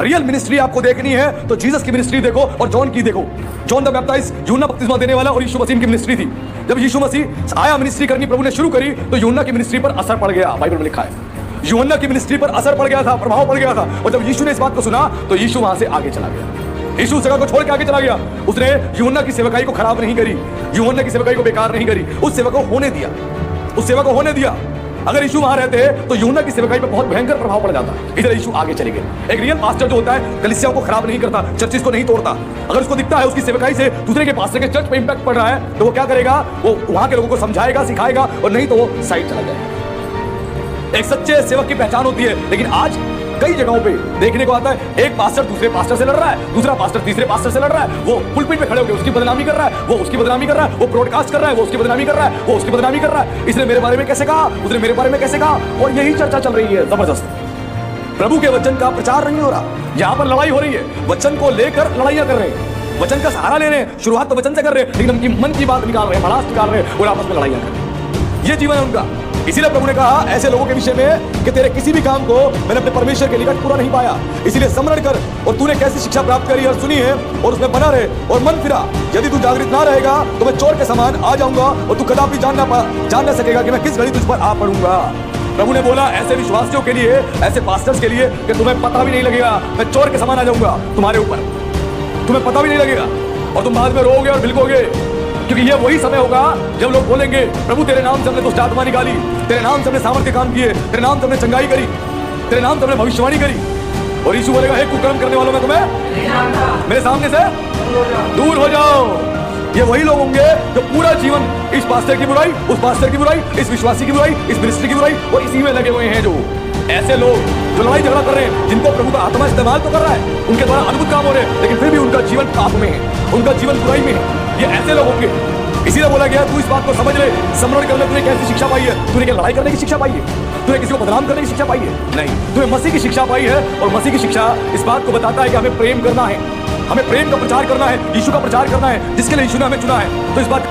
Real ministry आपको देखनी है तो जीसस की मिनिस्ट्री देखो और जॉन की देखो। जॉन द बैप्टाइज्ड यूहन्ना बपतिस्मा देने वाला और यीशु मसीह की मिनिस्ट्री थी। जब यीशु मसीह आया मिनिस्ट्री करनी प्रभु ने शुरू करी तो यूहन्ना की मिनिस्ट्री पर असर पड़ गया। बाइबल में लिखा है यूहन्ना की मिनिस्ट्री पर असर पड़ गया था, प्रभाव पड़ गया था। और जब यीशु ने इस बात को सुना तो यीशु वहां से आगे चला गया। यीशु जगह को छोड़ के आगे चला गया। उसने यूहन्ना की सेवकाई को खराब नहीं करी, यूहन्ना की सेवकाई को बेकार नहीं करी, उस सेवा को होने दिया, उस सेवा को होने दिया। अगर यीशु वहां रहते तो यूहन्ना की सेवकाई पर बहुत भयंकर प्रभाव पड़ जाता। इसलिए यीशु आगे चले गए। एक रियल पास्टर जो होता है कलीसियाओं को खराब नहीं करता, चर्चिस को नहीं तोड़ता। अगर उसको दिखता है उसकी सेवकाई से दूसरे के पास्टर के चर्च पे इंपैक्ट पड़ रहा है तो वो क्या करेगा, वो वहां के लोगों को समझाएगा, सिखाएगा, और नहीं तो वो साइड चला जाएगा। एक सच्चे सेवक की पहचान होती है। लेकिन आज कई जगहों पे देखने को आता है एक पास्टर दूसरे पास्टर से लड़ रहा है, दूसरा पास्टर तीसरे पास्टर से लड़ रहा है, वो पुलपिट पे खड़े होकर उसकी बदनामी कर रहा है, वो उसकी बदनामी कर रहा है, वो ब्रॉडकास्ट कर रहा है, वो उसकी बदनामी कर रहा है, वो उसकी बदनामी कर रहा है। इसने मेरे बारे में कैसे कहा, उसने मेरे बारे में कैसे कहा, और यही चर्चा चल रही है जबरदस्त। प्रभु के वचन का प्रचार नहीं हो रहा, यहाँ पर लड़ाई हो रही है। वचन को लेकर लड़ाइयां कर रहे हैं, वचन का सहारा ले रहे हैं, शुरुआत तो वचन से कर रहे हैं, लेकिन उनकी मन की बात निकाल रहे हैं, भड़ास निकाल रहे हैं और आपस में लड़ाइयां कर रहे हैं। ये जीवन है उनका। इसीलिए प्रभु ने कहा ऐसे लोगों के विषय में कि तेरे किसी भी काम को मैंने अपने परमेश्वर के निकट पूरा नहीं पाया, इसीलिए स्मरण कर और तूने कैसी शिक्षा प्राप्त करी और सुनी है और उसमें बना रहे और मन फिरा। यदि तू जागृत ना रहेगा तो मैं चोर के समान आ जाऊंगा और तू कदापि जान ना सकेगा कि मैं किस घड़ी तुझ पर आ पड़ूंगा। प्रभु ने बोला ऐसे विश्वासियों के लिए, ऐसे पास्टर्स के लिए कि तुम्हें पता भी नहीं लगेगा, मैं चोर के समान आ जाऊंगा तुम्हारे ऊपर, तुम्हें पता भी नहीं लगेगा और तुम बाद में रोओगे और बिलकोगे। क्योंकि ये वही समय होगा जब लोग बोलेंगे प्रभु तेरे नाम से हमने दुष्ट आत्मा निकाली, तेरे नाम से हमने सामर्थ्य काम किए, तेरे नाम से हमने चंगाई करी, तेरे नाम से हमने भविष्यवाणी करी। और यीशु बोलेगा हे कुकर्म करने वालों, मैं तुम्हें मेरे सामने से दूर हो जाओ। ये वही लोग होंगे जो पूरा जीवन इस पास्टर की बुराई, उस पास्टर की बुराई, इस विश्वासी की बुराई, इस मिनिस्ट्री की बुराई और इसी में लगे हुए हैं। जो ऐसे लोग जो लड़ाई झगड़ा कर रहे हैं, जिनको प्रभु का आत्मा इस्तेमाल तो कर रहा है, उनके द्वारा अद्भुत काम हो रहे हैं, लेकिन फिर भी उनका जीवन पाप में है, उनका जीवन बुराई में है। ये ऐसे लोग होंगे। इसीलिए बोला गया तू इस बात को समझ ले, स्मरण कर ले, तूने कैसी शिक्षा पाई है। तूने क्या लड़ाई करने की शिक्षा पाई है? तूने किसी को बदनाम करने की शिक्षा पाई है? नहीं, तूने मसीह की शिक्षा पाई है। और मसीह की शिक्षा इस बात को बताता है कि हमें प्रेम करना है, हमें प्रेम का प्रचार करना है, यीशु का प्रचार करना है जिसके लिए यीशु ने हमें चुना है। तो इस बात